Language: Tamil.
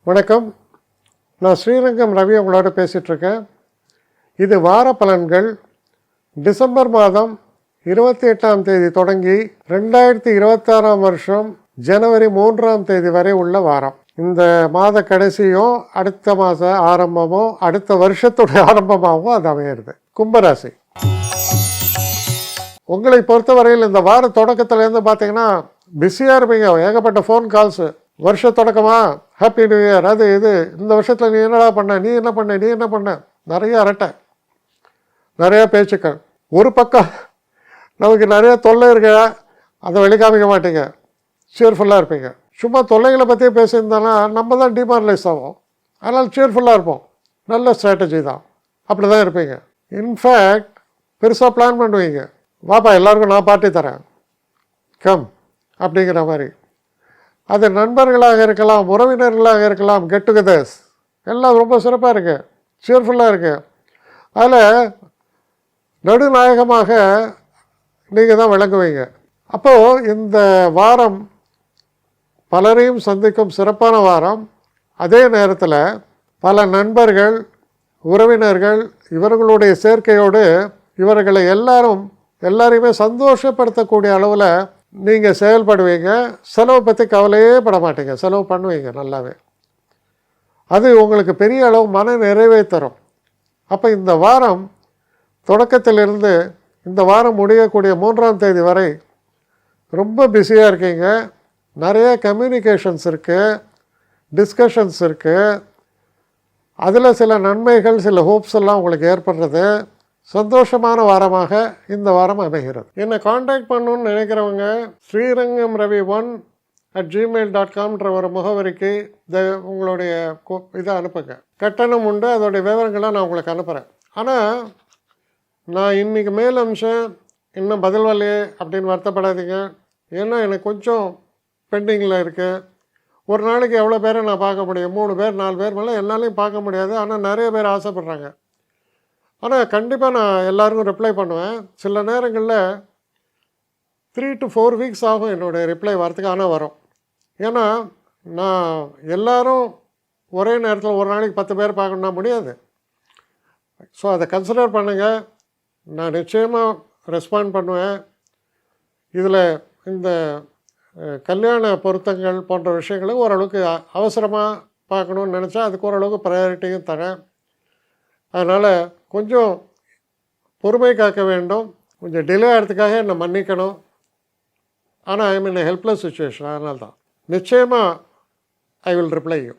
வணக்கம். நான் ஸ்ரீரங்கம் ரவி உங்களோட பேசிகிட்ருக்கேன். இது வார பலன்கள். டிசம்பர் மாதம் 28ஆம் தேதி தொடங்கி 2026ஆம் வருஷம் ஜனவரி 3ஆம் தேதி வரை உள்ள வாரம். இந்த மாத கடைசியும் அடுத்த மாத ஆரம்பமோ அடுத்த வருஷத்துடைய ஆரம்பமாகவும் அது அமையிறது. கும்பராசி. உங்களை பொறுத்தவரையில் இந்த வார தொடக்கத்துலேருந்து பார்த்தீங்கன்னா பிஸியாக இருப்பீங்க. ஏகப்பட்ட ஃபோன் கால்ஸு. வருஷ தொடக்கமா, ஹாப்பி நியூ இயர், அது இது, இந்த வருஷத்தில் நீ என்னடா பண்ண, நீ என்ன பண்ண, நிறைய அரட்டை, நிறையா பேச்சுக்கள். ஒரு பக்கம் நமக்கு நிறைய தொல்லை இருக்க, அதை வெளிக்காமிக்க மாட்டீங்க, சேர்ஃபுல்லாக இருப்பீங்க. சும்மா தொல்லைகளை பற்றியே பேசியிருந்தோன்னா நம்ம தான் டிமாரலைஸ் ஆகும். அதனால் சேர்ஃபுல்லாக இருப்போம். நல்ல ஸ்ட்ராட்டஜி தான். அப்படி தான் இருப்பீங்க. இன்ஃபேக்ட் பெருசாக பிளான் பண்ணுவீங்க. வாப்பா எல்லாருக்கும் நான் பார்ட்டி தரேன், கம் அப்படிங்கிற மாதிரி. அது நண்பர்களாக இருக்கலாம், உறவினர்களாக இருக்கலாம், கெட் டுகெதர்ஸ் எல்லாம் ரொம்ப சிறப்பாக இருக்குது, சேர்ஃபுல்லாக இருக்குது. அதில் நடுநாயகமாக நீங்கள் தான் விளங்குவீங்க. அப்போது இந்த வாரம் பலரையும் சந்திக்கும் சிறப்பான வாரம். அதே நேரத்தில் பல நண்பர்கள், உறவினர்கள் இவர்களுடைய சேர்க்கையோடு இவர்களை எல்லாரையுமே சந்தோஷப்படுத்தக்கூடிய அளவில் நீங்கள் செயல்படுவீங்க. செலவை பற்றி கவலையே பட மாட்டீங்க, செலவு பண்ணுவீங்க நல்லாவே. அது உங்களுக்கு பெரிய அளவு மன நிறைவே தரும். அப்போ இந்த வாரம் தொடக்கத்திலிருந்து இந்த வாரம் முடியக்கூடிய 3ஆம் தேதி வரை ரொம்ப பிஸியாக இருக்கீங்க. நிறைய கம்யூனிகேஷன்ஸ் இருக்குது, டிஸ்கஷன்ஸ் இருக்குது. அதில் சில நன்மைகள், சில ஹோப்ஸ் எல்லாம் உங்களுக்கு ஏற்படுறது. சந்தோஷமான வாரமாக இந்த வாரம் அமைகிறது. என்னை காண்டாக்ட் பண்ணணுன்னு நினைக்கிறவங்க srirangamravi1@gmail.com ஒரு முகவரிக்கு உங்களுடைய இதை அனுப்புங்க. கட்டணம் உண்டு, அதோடைய விவரங்களை நான் உங்களுக்கு அனுப்புகிறேன். ஆனால் நான் இன்றைக்கி மேல் அம்சம் இன்னும் பதில் வரலையே அப்படின்னு வருத்தப்படாதீங்க. ஏன்னா எனக்கு கொஞ்சம் பெண்டிங்கில் இருக்குது. ஒரு நாளைக்கு எவ்வளோ பேரை நான் பார்க்க முடியும்? 3 பேர் 4 பேர் மேலே என்னாலையும் பார்க்க முடியாது. ஆனால் நிறைய பேர் ஆசைப்பட்றாங்க. ஆனால் கண்டிப்பாக நான் எல்லாருக்கும் ரிப்ளை பண்ணுவேன். சில நேரங்களில் 3 to 4 வீக்ஸ் ஆகும் என்னுடைய ரிப்ளை வரத்துக்கு. ஆனால் வரும். ஏன்னா நான் எல்லோரும் ஒரே நேரத்தில் ஒரு நாளைக்கு 10 பேர் பார்க்கணுன்னா முடியாது. ஸோ அதை கன்சிடர் பண்ணுங்கள். நான் நிச்சயமாக ரெஸ்பாண்ட் பண்ணுவேன். இதில் இந்த கல்யாண பொருத்தங்கள் போன்ற விஷயங்களுக்கு ஓரளவுக்கு அவசரமாக பார்க்கணுன்னு நினச்சா அதுக்கு ஓரளவுக்கு ப்ரையாரிட்டியும் தரேன். அதனால் கொஞ்சம் பொறுமை காக்க வேண்டும். கொஞ்சம் டிலே ஆகிறதுக்காக என்னை மன்னிக்கணும். ஆனால் ஐ மீன் ஹெல்ப்லெஸ் சுச்சுவேஷன். அதனால தான் நிச்சயமாக ஐ வில் ரிப்ளை யூ.